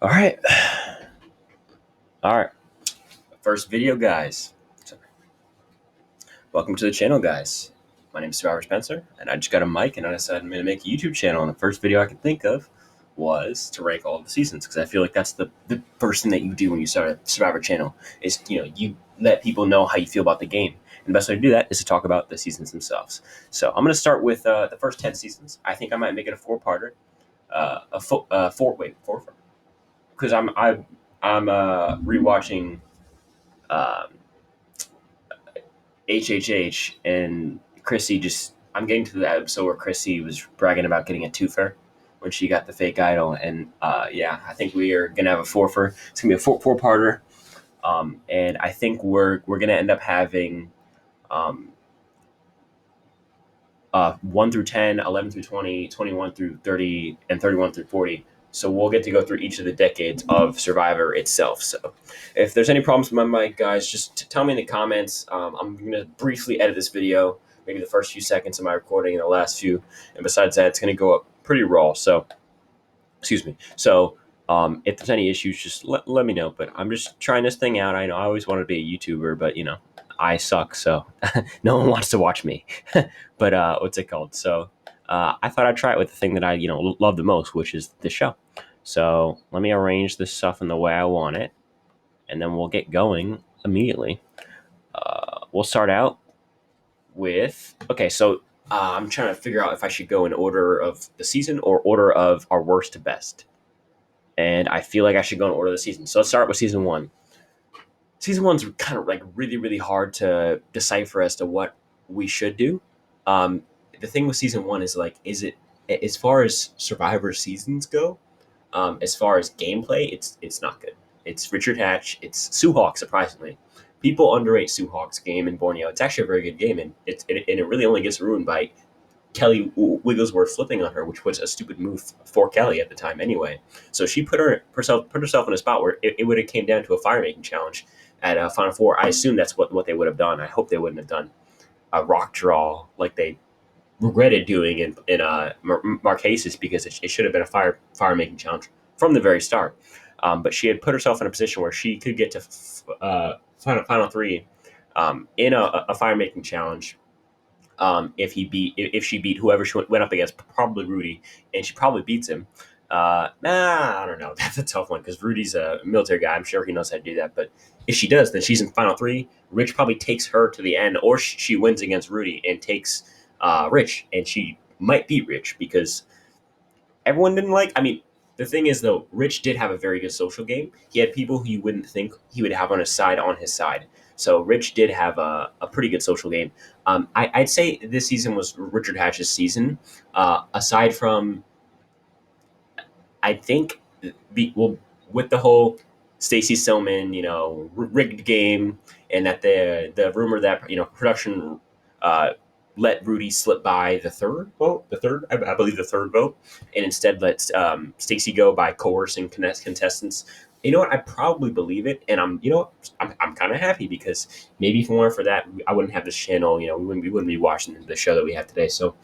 All right. All right. First video, guys. Welcome to the channel, guys. My name is Survivor Spencer, and I just got a mic, and I decided I'm going to make a YouTube channel. And the first video I could think of was to rank all of the seasons, because I feel like that's the first thing that you do when you start a Survivor channel is, you let people know how you feel about the game. And the best way to do that is to talk about the seasons themselves. So I'm going to start with the first 10 seasons. I think I might make it a four-parter. Four, because I'm rewatching um, HHH and Chrissy. Just I'm getting to the episode where Chrissy was bragging about getting a twofer when she got the fake idol, and yeah, I think we are gonna have a fourfer. It's gonna be a four-parter, and I think we're gonna end up having um, 1 through 10, 11 through 20, 21 through 30, and 31 through 40. So we'll get to go through each of the decades of Survivor itself. So if there's any problems with my mic, guys, just tell me in the comments. I'm going to briefly edit this video, maybe the first few seconds of my recording and the last few. And besides that, it's going to go up pretty raw. So, excuse me. So if there's any issues, just let me know. But I'm just trying this thing out. I know I always wanted to be a YouTuber, but, I suck. So no one wants to watch me. But what's it called? So I thought I'd try it with the thing that I love the most, which is the show. So let me arrange this stuff in the way I want it, and then we'll get going immediately. We'll start out with okay. So I'm trying to figure out if I should go in order of the season or order of our worst to best, and I feel like I should go in order of the season. So let's start with season one. Season one's kind of like really, really hard to decipher as to what we should do. The thing with season one is like, is it as far as Survivor seasons go? As far as gameplay, it's not good. It's Richard Hatch. It's Suhawk. Surprisingly, people underrate Suhawk's game in Borneo. It's actually a very good game, and it really only gets ruined by Kelly Wigglesworth flipping on her, which was a stupid move for Kelly at the time anyway. So she put herself in a spot where it would have came down to a fire making challenge at Final Four. I assume that's what they would have done. I hope they wouldn't have done a rock draw like they regretted doing in Marquesas, because it should have been a fire making challenge from the very start. But she had put herself in a position where she could get to final three in a fire making challenge. If she beat whoever she went up against, probably Rudy, and she probably beats him. I don't know. That's a tough one because Rudy's a military guy. I'm sure he knows how to do that. But if she does, then she's in final three. Rich probably takes her to the end, or she wins against Rudy and takes Rich, and she might beat Rich because everyone didn't like. I mean, the thing is though, Rich did have a very good social game. He had people who you wouldn't think he would have on his side. So Rich did have a pretty good social game. I'd say this season was Richard Hatch's season. Aside from, I think, with the whole Stacey Stillman, rigged game, and that the rumor that production let Rudy slip by the third vote, I believe the third vote, and instead let Stacey go by coercing contestants. You know what? I probably believe it, and I'm kind of happy because maybe if it weren't for that, I wouldn't have this channel. We wouldn't be watching the show that we have today. So,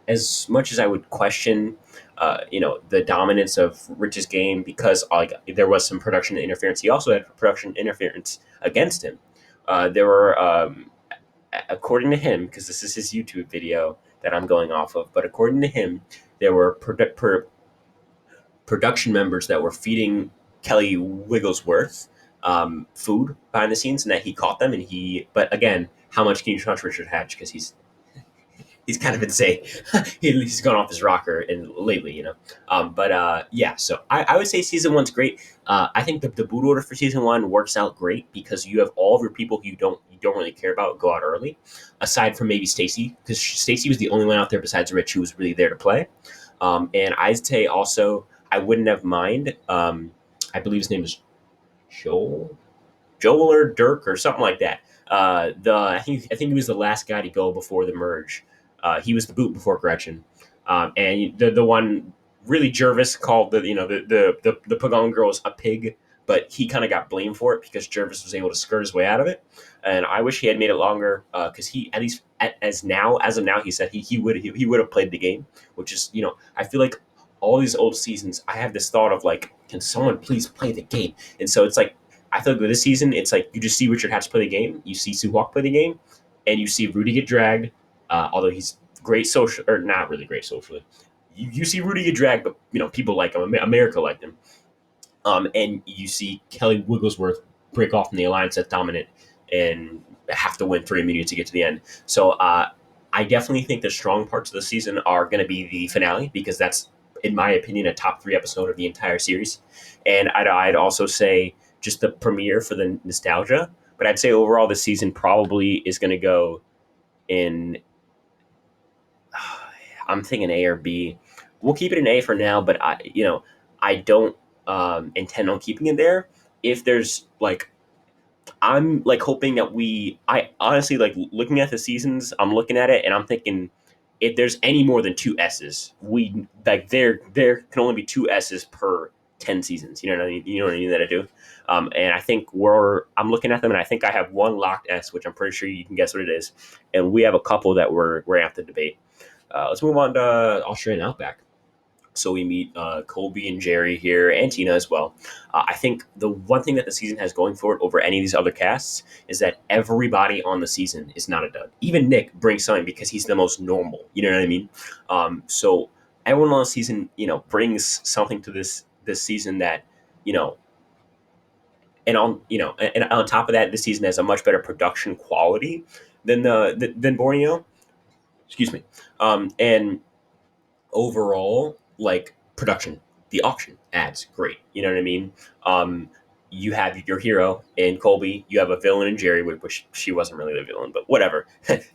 as much as I would question, the dominance of Rich's game because there was some production interference, he also had production interference against him. There were according to him, because this is his YouTube video that I'm going off of, but according to him, there were production members that were feeding Kelly Wigglesworth food behind the scenes, and that he caught them. But again, how much can you trust Richard Hatch? Because he's kind of insane. He's gone off his rocker and lately. Yeah. So I would say season one's great. I think the boot order for season one works out great because you have all of your people who you don't really care about go out early, aside from maybe Stacey, because Stacey was the only one out there besides Rich who was really there to play. And I'd say also I wouldn't have mind. I believe his name is Joel or Dirk or something like that. I think he was the last guy to go before the merge. He was the boot before Gretchen, and the one really Jervis called the Pagon girls a pig, but he kind of got blamed for it because Jervis was able to skirt his way out of it. And I wish he had made it longer because he, at least as of now, he said he would have played the game, which is I feel like all these old seasons, I have this thought of like, can someone please play the game? And so it's like, I feel like with this season, it's like you just see Richard Hatch play the game, you see Suhawk play the game, and you see Rudy get dragged. Although he's great social, or not really great socially, you see Rudy get dragged, but people like him. America liked him. And you see Kelly Wigglesworth break off from the alliance that's dominant and have to win 3 minutes to get to the end. So I definitely think the strong parts of the season are going to be the finale because that's, in my opinion, a top 3 episode of the entire series. And I'd also say just the premiere for the nostalgia. But I'd say overall, the season probably is going to go in. I'm thinking A or B. We'll keep it an A for now, but I don't intend on keeping it there. If there's like, I'm like hoping that I honestly like looking at the seasons. I'm looking at it and I'm thinking, if there's any more than two S's, we like there can only be two S's per 10 seasons. You know what I mean? You know what I mean that I do. And I think I'm looking at them and I think I have one locked S, which I'm pretty sure you can guess what it is, and we have a couple that we're gonna have to debate. Let's move on to Australian Outback. So we meet Colby and Jerry here, and Tina as well. I think the one thing that the season has going for it over any of these other casts is that everybody on the season is not a dud. Even Nick brings something because he's the most normal. You know what I mean? So everyone on the season, brings something to this season that, you know, and on top of that, this season has a much better production quality than Borneo. Excuse me. And overall, like production, the auction ads, great. You know what I mean? Um, you have your hero in Colby. You have a villain in Jerry, which she wasn't really the villain, but whatever.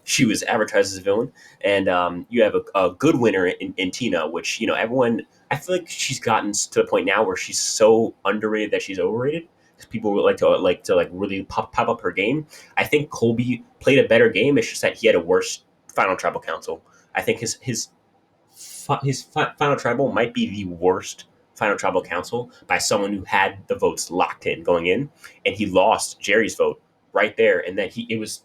She was advertised as a villain, and you have a good winner in Tina, which everyone. I feel like she's gotten to the point now where she's so underrated that she's overrated. People would like really pop up her game. I think Colby played a better game. It's just that he had a worse final tribal council. I think his final tribal might be the worst final tribal council by someone who had the votes locked in going in, and he lost Jerry's vote right there, and then he was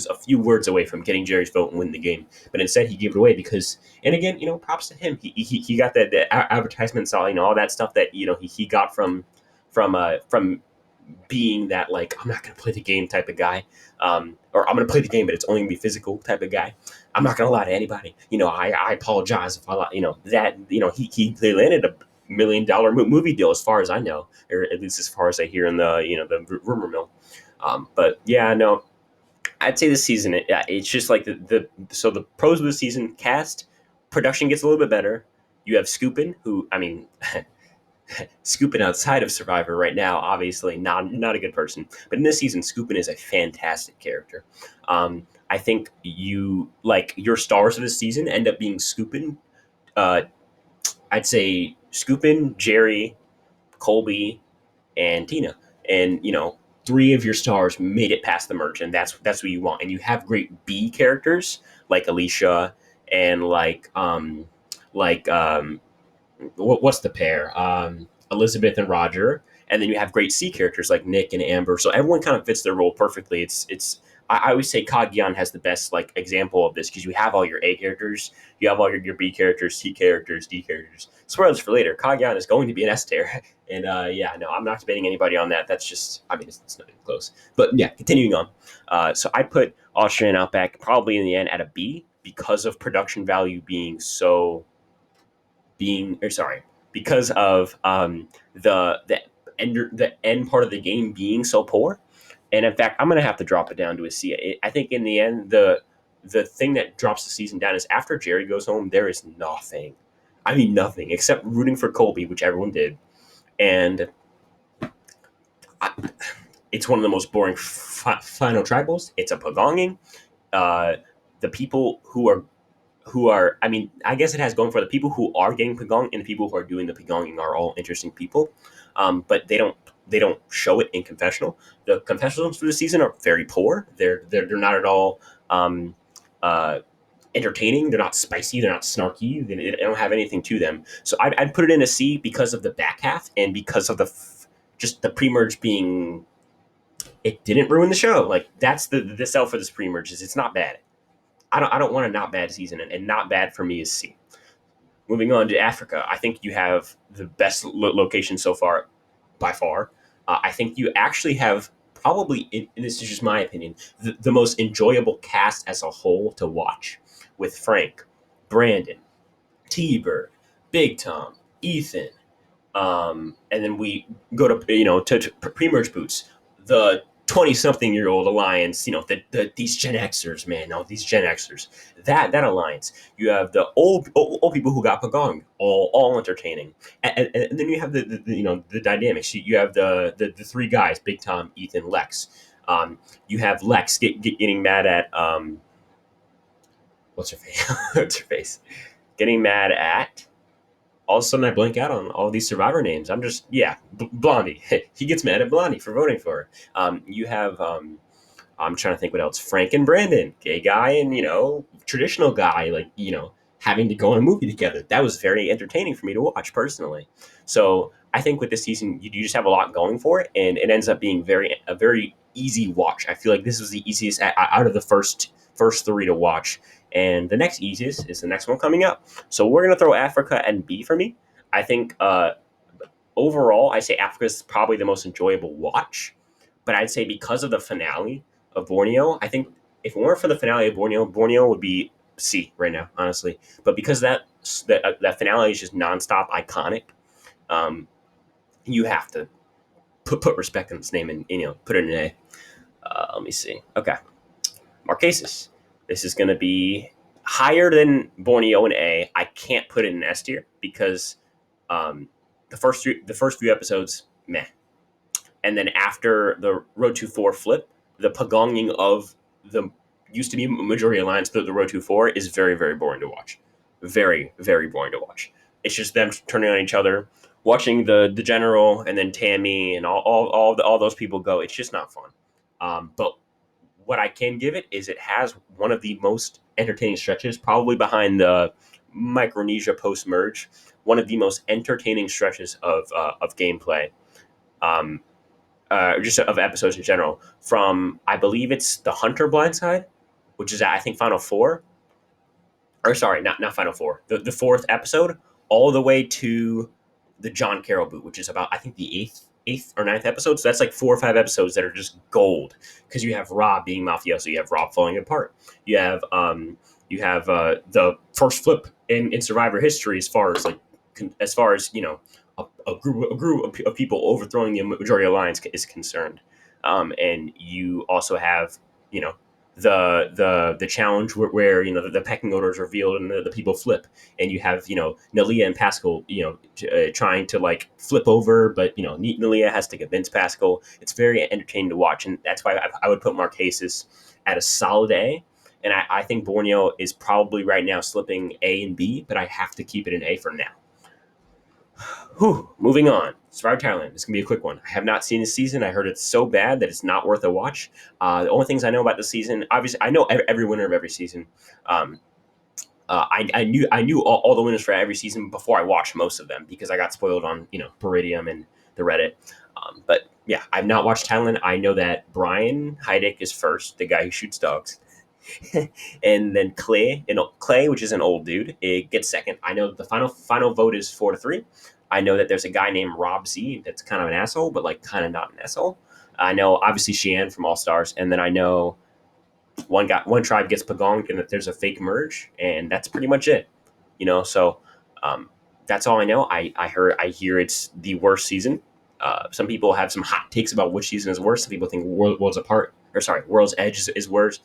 a few words away from getting Jerry's vote and winning the game, but instead he gave it away because, and again, props to him. He got the advertisements, all that stuff that he got from being that like, I'm not going to play the game type of guy, or I'm going to play the game but it's only going to be physical type of guy. I'm not going to lie to anybody. I apologize if I lie. That they landed $1 million movie deal as far as I know, or at least as far as I hear in the rumor mill. But yeah, no, I'd say this season it's just like the pros of the season: cast, production gets a little bit better. You have Scoopin, who, I mean, Scoopin outside of Survivor right now, obviously not a good person, but in this season, Scoopin is a fantastic character. I think your stars of this season end up being Scoopin. Uh, I'd say Scoopin, Jerry, Colby, and Tina, and three of your stars made it past the merge, and that's what you want. And you have great B characters like Alicia and like what's the pair? Elizabeth and Roger, and then you have great C characters like Nick and Amber. So everyone kind of fits their role perfectly. I always say Cagayan has the best like example of this because you have all your A characters, you have all your B characters, C characters, D characters. Spoilers for later. Cagayan is going to be an S tier, and yeah, no, I'm not debating anybody on that. That's just, I mean, it's not even close. But yeah, continuing on. So I put Austrian Outback probably in the end at a B because of production value being so being or sorry because of the end part of the game being so poor. And in fact, I'm going to have to drop it down to a C. I think in the end, the thing that drops the season down is after Jerry goes home, there is nothing. I mean, nothing except rooting for Colby, which everyone did, and I, it's one of the most boring final tribals. It's a pagonging. Uh, the people who are, I mean, I guess it has going for the people who are getting pagong and the people who are doing the pagonging are all interesting people, but they don't show it in confessional. The confessionals for the season are very poor. They're not at all um, uh, entertaining. They're not spicy. They're not snarky. They don't have anything to them. So I'd put it in a C because of the back half and because of just the pre-merge being, it didn't ruin the show. Like that's the sell for this pre-merge is it's not bad. I don't want a not bad season, and not bad for me is C. Moving on to Africa, I think you have the best location so far, by far. I think you actually have probably, and this is just my opinion, the most enjoyable cast as a whole to watch, with Frank, Brandon, T-Bird, Big Tom, Ethan, and then we go to to pre-merge boots, the 20-something-year-old alliance, these Gen Xers, man, no, these Gen Xers, that alliance. You have the old people who got pagong, all entertaining, and then you have the dynamics. You have the three guys, Big Tom, Ethan, Lex. You have Lex getting mad at what's her face? What's her face? Getting mad at, all of a sudden I blank out on all these survivor names. I'm just, yeah, Blondie. He gets mad at Blondie for voting for her. You have I'm trying to think what else. Frank and Brandon, gay guy and traditional guy, like having to go on a movie together. That was very entertaining for me to watch personally. So I think with this season, you just have a lot going for it, and it ends up being a very easy watch. I feel like this was the easiest out of the first three to watch, and the next easiest is the next one coming up. So we're gonna throw Africa and B for me. I think overall, I say Africa is probably the most enjoyable watch, but I'd say because of the finale of Borneo, I think if it weren't for the finale of Borneo, Borneo would be C right now, honestly. But because that finale is just nonstop iconic, um, you have to put respect on its name and put it in an A. Let me see. Okay, Marquesas. This is going to be higher than Borneo in A. I can't put it in S tier because um, the first few episodes, meh. And then after the Road to 4 flip, the pagonging of the used to be majority alliance, the Road to 4 is very, very boring to watch. Very, very boring to watch. It's just them turning on each other, watching the general and then Tammy and all those people go. It's just not fun. But what I can give it is it has one of the most entertaining stretches, probably behind the Micronesia post merge, one of the most entertaining stretches of gameplay. Um, just of episodes in general. From I believe it's the Hunter Blindside, which is I think Final Four, or sorry, not Final Four, the fourth episode, all the way to the John Carroll boot, which is about I think the eighth or ninth episode. So that's like 4 or 5 episodes that are just gold because you have Rob being mafioso, you have Rob falling apart, you have the first flip in Survivor history as far as a group of people overthrowing the majority alliance is concerned, and you also have you know the challenge where the pecking order is revealed and the people flip, and you have Nalia and Pascal trying to like flip over, but Nalia has to convince Pascal. It's very entertaining to watch, and that's why I would put Marquesas at a solid A. And I think Borneo is probably right now slipping A and B, but I have to keep it an A for now. Whew, moving on. Survivor Thailand. This can be a quick one. I have not seen this season. I heard it's so bad that it's not worth a watch. The only things I know about the season, obviously, I know every winner of every season. Um, I knew all the winners for every season before I watched most of them because I got spoiled on Peridium and the Reddit. But yeah, I've not watched Thailand. I know that Brian Heidick is first, the guy who shoots dogs. And then Clay, which is an old dude, it gets second. I know that the final vote is 4-3. I know that there's a guy named Rob Z that's kind of an asshole, but like kind of not an asshole. I know obviously Sheehan from All Stars, and then I know one tribe gets pagonged and that there's a fake merge, and that's pretty much it. So um, that's all I know. I hear it's the worst season. Some people have some hot takes about which season is worse. Some people think Worlds Apart, or sorry, World's Edge is worse.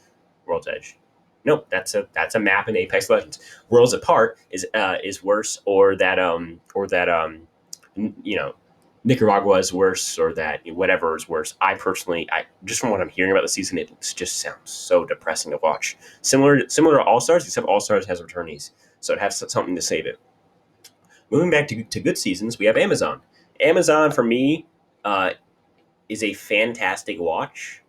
World's Edge. Nope, that's a map in Apex Legends. Worlds Apart is worse, or that Nicaragua is worse, or that whatever is worse. I personally, I just from what I'm hearing about the season, it just sounds so depressing to watch. Similar to All Stars, except All Stars has returnees, so it has something to save it. Moving back to good seasons, we have Amazon. Amazon for me uh, is a fantastic watch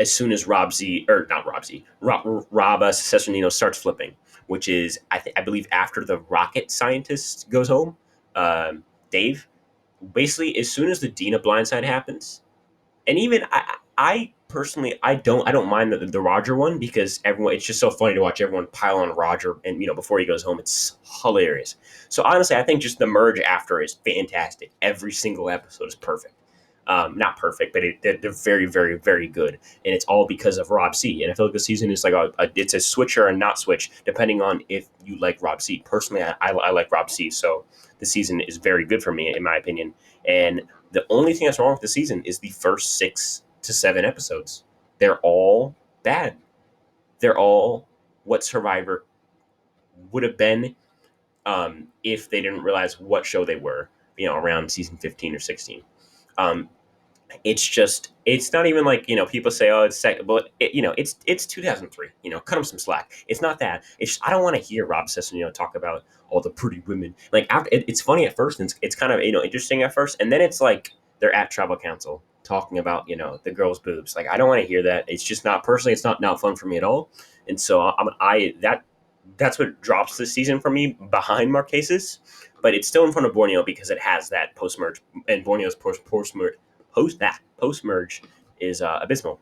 as soon as Rob Z, or not Rob Z, Rob Cesarino starts flipping, which is I believe after the rocket scientist goes home, Dave. Basically, as soon as the Dina blindside happens, and even I personally, I don't mind the Roger one because everyone, it's just so funny to watch everyone pile on Roger, and before he goes home, it's hilarious. So honestly, I think just the merge after is fantastic. Every single episode is perfect. Not perfect, but they're very, very, very good, and it's all because of Rob C. And I feel like the season is like it's a switch or a not switch depending on if you like Rob C. Personally, I like Rob C. So the season is very good for me in my opinion. And the only thing that's wrong with the season is the first 6 to 7 episodes. They're all bad. They're all what Survivor would have been if they didn't realize what show they were, around season 15 or 16. Um, it's not even like, people say, oh, it's second, but it's 2003, cut them some slack. It's not that. It's just, I don't want to hear Rob Sisson, talk about all the pretty women. Like, after it's funny at first, and it's kind of, interesting at first, and then it's like they're at tribal council talking about, the girls' boobs. Like, I don't want to hear that. It's just not, personally, it's not fun for me at all. And so that's what drops this season for me behind Marquesas, but it's still in front of Borneo because it has that post merge, and Borneo's post merge post merge is abysmal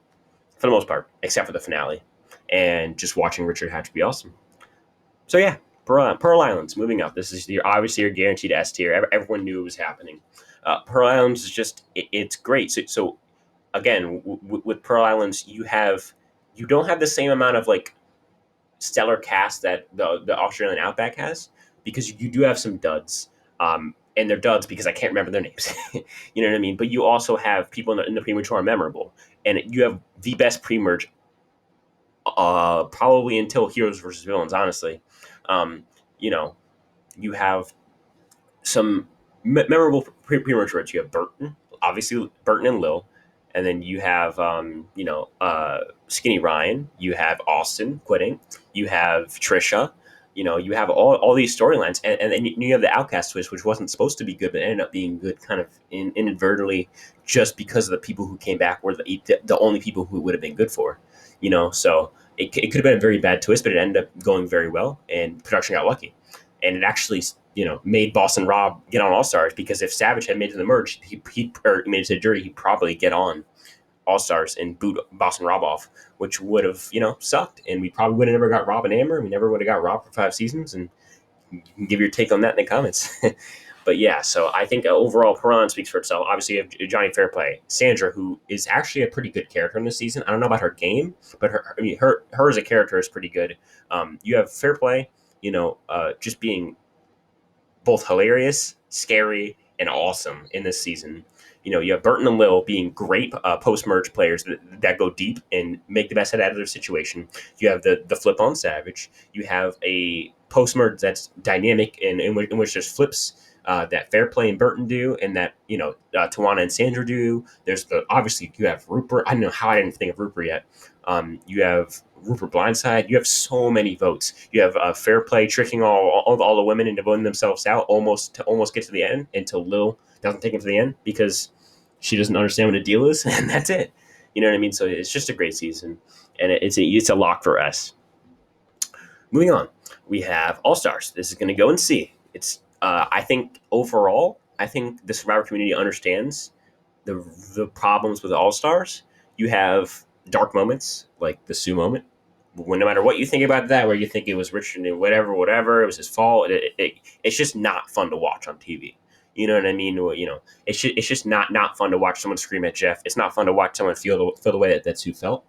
for the most part, except for the finale, and just watching Richard Hatch be awesome. So yeah, Pearl Islands moving up. This is obviously your guaranteed S tier. Everyone knew it was happening. Pearl Islands is just it's great. So again, with Pearl Islands, you don't have the same amount of like stellar cast that the Australian Outback has, because you do have some duds. And they're duds because I can't remember their names. You know what I mean? But you also have people in the pre-merge who are memorable. And you have the best pre-merge probably until Heroes versus Villains, honestly. Um, you know, you have some memorable pre-merge routes. You have Burton, obviously Burton and Lil, and then you have Skinny Ryan. You have Austin quitting. You have Trisha. You have all these storylines, and then you have the Outcast twist, which wasn't supposed to be good, but ended up being good, kind of inadvertently, just because of the people who came back were the only people who would have been good for. So it could have been a very bad twist, but it ended up going very well, and production got lucky, and it actually made Boston Rob get on All Stars, because if Savage had made it to the merge, he or made it to the jury, he'd probably get on All Stars and boot Boston Rob off, which would have sucked, and we probably would have never got Rob and Amber. We never would have got Rob for 5 seasons, and you can give your take on that in the comments. But yeah, so I think overall Piran speaks for itself. Obviously, you have Johnny Fairplay, Sandra, who is actually a pretty good character in this season. I don't know about her game, but her as a character is pretty good. You have Fairplay, just being both hilarious, scary, and awesome in this season. You have Burton and Lil being great post-merge players that go deep and make the best out of their situation. You have the flip on Savage. You have a post-merge that's dynamic, in which there's flips that Fairplay and Burton do, and that Tawana and Sandra do. There's obviously you have Rupert. I don't know how I didn't think of Rupert yet. You have Rupert Blindside. You have so many votes. You have Fairplay tricking all the women into voting themselves out to almost get to the end, until Lil doesn't take him to the end because she doesn't understand what a deal is, and that's it. You know what I mean? So it's just a great season, and it's a lock for us. Moving on, we have All Stars. This is going to go and see. It's I think overall, I think the Survivor community understands the problems with All Stars. You have dark moments like the Sue moment. When no matter what you think about that, where you think it was Richard and whatever, it was his fault. It's just not fun to watch on TV. You know what I mean? It's just not fun to watch someone scream at Jeff. It's not fun to watch someone feel the way that Sue felt.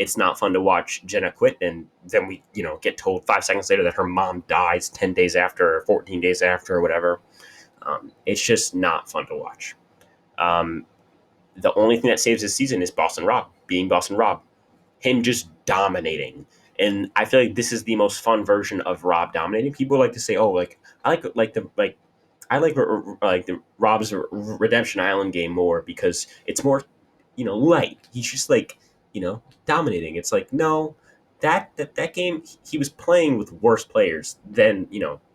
It's not fun to watch Jenna quit, and then we get told 5 seconds later that her mom dies 10 days after, or 14 days after, or whatever. It's just not fun to watch. The only thing that saves this season is Boston Rob being Boston Rob, him just dominating. And I feel like this is the most fun version of Rob dominating. People like to say, "Oh, like I like the Rob's Redemption Island game more because it's more, light. He's just like, dominating." It's like, no, that game he was playing with worse players than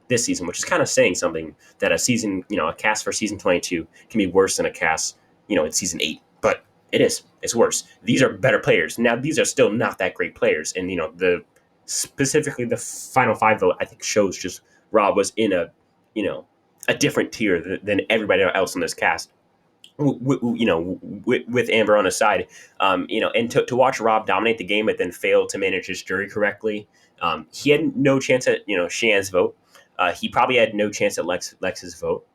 this season, which is kind of saying something, that a season, a cast for season 22 can be worse than a cast, in season 8. But it's worse. These are better players. Now these are still not that great players, and specifically the final 5 vote I think shows just Rob was in a different tier than everybody else in this cast. with Amber on his side, and to watch Rob dominate the game, but then fail to manage his jury correctly. He had no chance at Shan's vote. He probably had no chance at Lex's vote.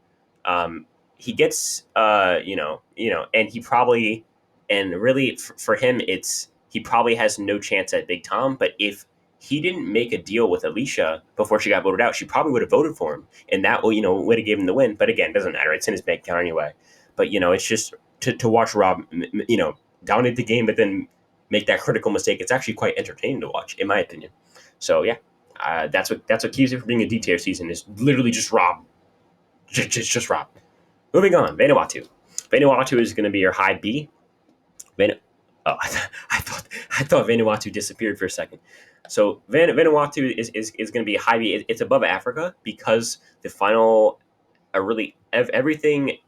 He gets and he probably and really for him he probably has no chance at Big Tom. But if he didn't make a deal with Alicia before she got voted out, she probably would have voted for him, and that would have given him the win. But again, it doesn't matter; it's in his bank account anyway. But it's just to watch Rob dominate the game, but then make that critical mistake. It's actually quite entertaining to watch, in my opinion. So yeah, that's what keeps it from being a D tier season is literally just Rob, just Rob. Moving on, Vanuatu. Vanuatu is going to be your high B. Oh, I thought Vanuatu disappeared for a second. So Vanuatu is going to be a high B. It's above Africa because the final, really everything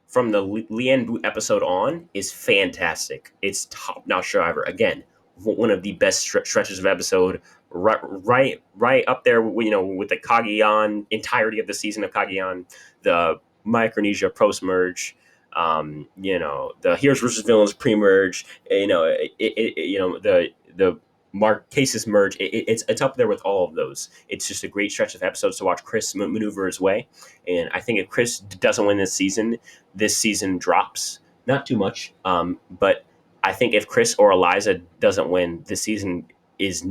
from the Lian Boot episode on is fantastic. It's top notch Survivor. Again, one of the best stretches of episode. Right up there, with the Cagayan entirety of the season of Cagayan, the Micronesia post merge, the Heroes versus Villains pre merge, the Marquesas merge. It's up there with all of those. It's just a great stretch of episodes to watch Chris maneuver his way. And I think if Chris doesn't win this season drops. Not too much, but I think if Chris or Eliza doesn't win, this season is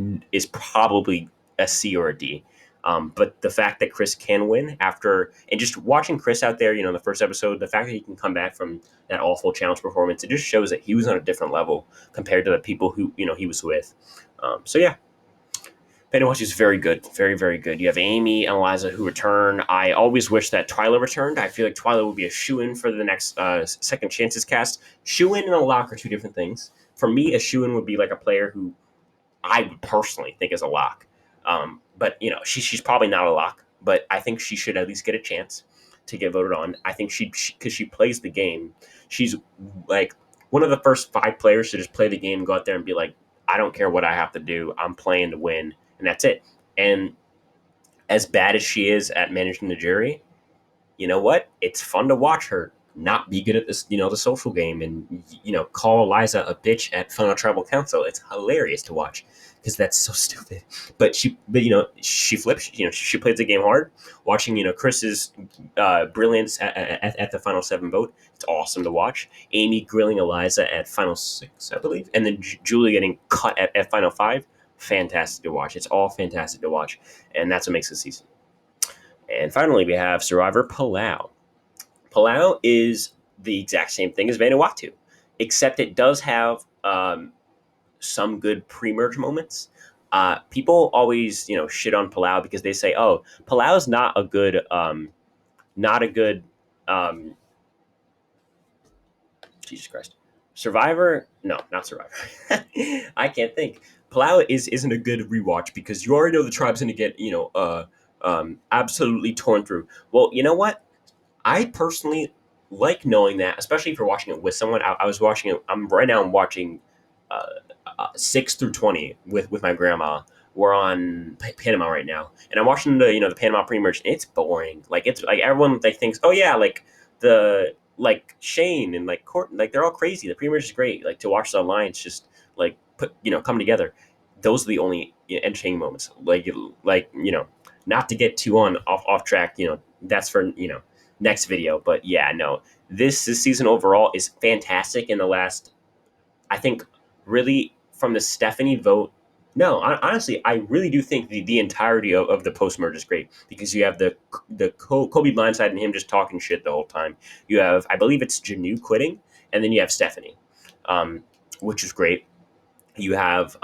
probably a C or a D. But the fact that Chris can win and just watching Chris out there, the first episode, the fact that he can come back from that awful challenge performance, it just shows that he was on a different level compared to the people who he was with. So yeah, Vanuatu is very good, very, very good. You have Amy and Eliza who return. I always wish that Twyla returned. I feel like Twyla would be a shoe-in for the next Second Chances cast. Shoe-in and a lock are two different things. For me, a shoe-in would be like a player who I would personally think is a lock. But she's probably not a lock, but I think she should at least get a chance to get voted on. I think because she plays the game. She's like one of the first 5 players to just play the game, go out there and be like, I don't care what I have to do. I'm playing to win, and that's it. And as bad as she is at managing the jury, you know what? It's fun to watch her not be good at this, the social game, and call Eliza a bitch at Final Tribal Council. It's hilarious to watch because that's so stupid. But she flips. She plays the game hard. Watching Chris's brilliance at the final 7 vote, it's awesome to watch. Amy grilling Eliza at final 6, I believe, and then Julie getting cut at final 5. Fantastic to watch. It's all fantastic to watch, and that's what makes the season. And finally, we have Survivor Palau. Palau is the exact same thing as Vanuatu, except it does have some good pre-merge moments. People always, shit on Palau because they say, "Oh, Palau is not a good, um, Jesus Christ, Survivor." No, not Survivor. I can't think. Palau isn't a good rewatch because you already know the tribe's going to get, absolutely torn through. Well, you know what? I personally like knowing that, especially if you're watching it with someone. I was watching it. I'm watching 6 through 20 with my grandma. We're on Panama right now, and I'm watching the Panama pre-merge. And it's boring. Like it's like everyone thinks, oh yeah, like Shane and like Court, like they're all crazy. The pre-merge is great. Like to watch the alliance just like come together. Those are the only entertaining moments. Not to get too off track. That's for next video. But yeah, no, this season overall is fantastic. In the last, I think, really from the Stephanie vote. No, honestly, I really do think the entirety of the post merge is great because you have the Kobe blindside and him just talking shit the whole time. You have, I believe it's Janu quitting, and then you have Stephanie, which is great. You have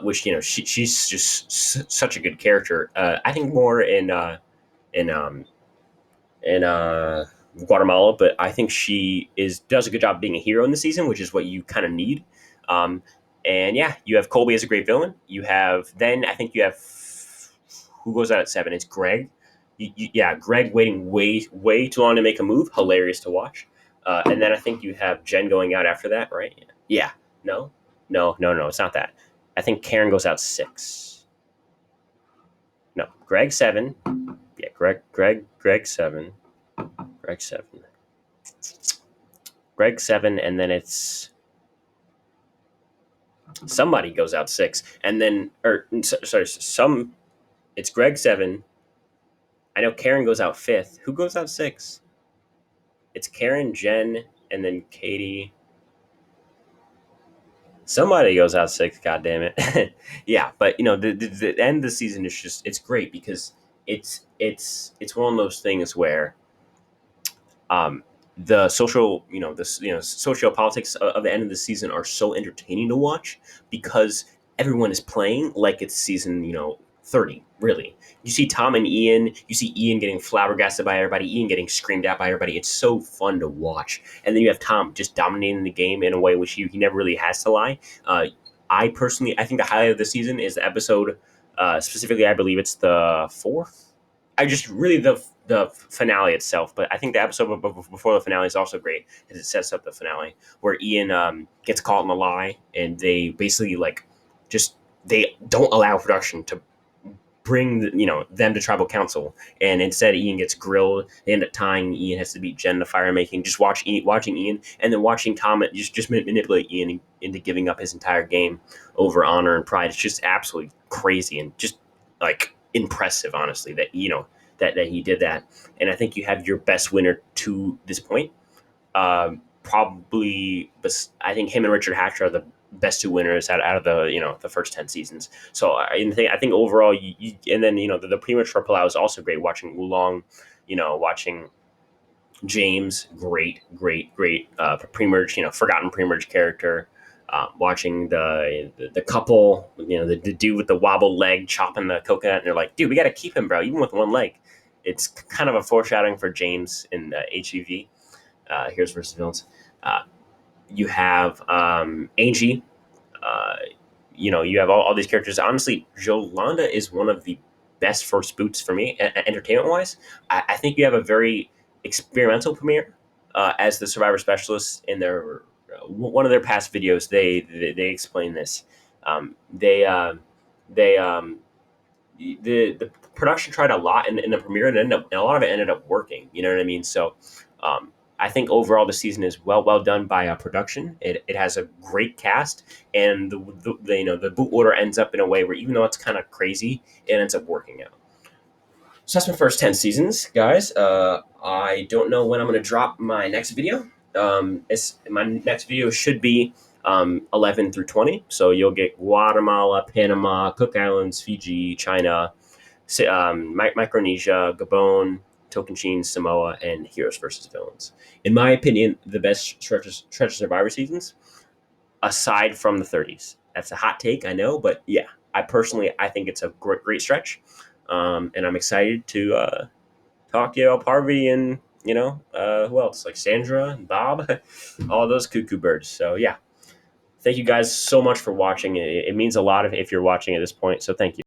which she's just such a good character. I think more in in Guatemala, but I think she does a good job being a hero in the season, which is what you kind of need. Um, and yeah, you have Colby as a great villain. You have I think you have who goes out at 7. It's Greg. Yeah, Greg waiting way too long to make a move. Hilarious to watch. And then I think you have Jen going out after that, right? Yeah. No. It's not that. I think Karen goes out 6. No, Greg 7. Yeah, Greg 7. Greg 7. Greg 7, and then it's somebody goes out 6, and then sorry, it's Greg 7. I know Karen goes out 5th. Who goes out 6? It's Karen, Jen, and then Katie. Somebody goes out 6. God damn it. Yeah, but the end of the season is just it's great because it's one of those things where um, the social, social politics of the end of the season are so entertaining to watch because everyone is playing like it's season, 30, really. You see Tom and Ian, you see Ian getting flabbergasted by everybody, Ian getting screamed at by everybody. It's so fun to watch. And then you have Tom just dominating the game in a way which he never really has to lie. I think the highlight of the season is the episode, specifically, I believe it's the fourth. I just really the finale itself, but I think the episode before the finale is also great because it sets up the finale where Ian gets caught in a lie, and they basically just they don't allow production to bring them to tribal council, and instead Ian gets grilled. They end up tying. Ian has to beat Jen to fire making. Just watching Ian, and then watching Tom just manipulate Ian into giving up his entire game over honor and pride. It's just absolutely crazy and just impressive, honestly, that that he did that. And I think you have your best winner to this point. Probably, but I think him and Richard Hatcher are the best two winners out of the the first 10 seasons. So I think overall, and then the premature Palau is also great. Watching Oolong, watching James, great pre-merge, forgotten pre-merge character. Watching the couple, the dude with the wobble leg chopping the coconut, and they're like, dude, we got to keep him, bro, even with one leg. It's kind of a foreshadowing for James in HEV. Here's versus villains. Uh, you have Angie. Uh, you have all these characters. Honestly, Jolanda is one of the best first boots for me, entertainment wise. I think you have a very experimental premiere as the Survivor specialist in their one of their past videos. They explain this. They they the production tried a lot in the premiere, and a lot of it ended up working. You know what I mean? So I think overall the season is well done by production. It has a great cast, and the boot order ends up in a way where, even though it's kind of crazy, it ends up working out. So that's my first 10 seasons, guys. I don't know when I'm going to drop my next video. My next video should be 11 through 20. So you'll get Guatemala, Panama, Cook Islands, Fiji, China, Micronesia, Gabon, Tocantins, Samoa, and Heroes versus Villains. In my opinion, the best Treasure Survivor seasons, aside from the 30s. That's a hot take, I know, but yeah, I think it's a great stretch, and I'm excited to talk to you about Parvy and who else, like Sandra and Bob, all those cuckoo birds. So yeah, thank you guys so much for watching. It means a lot if you're watching at this point. So thank you.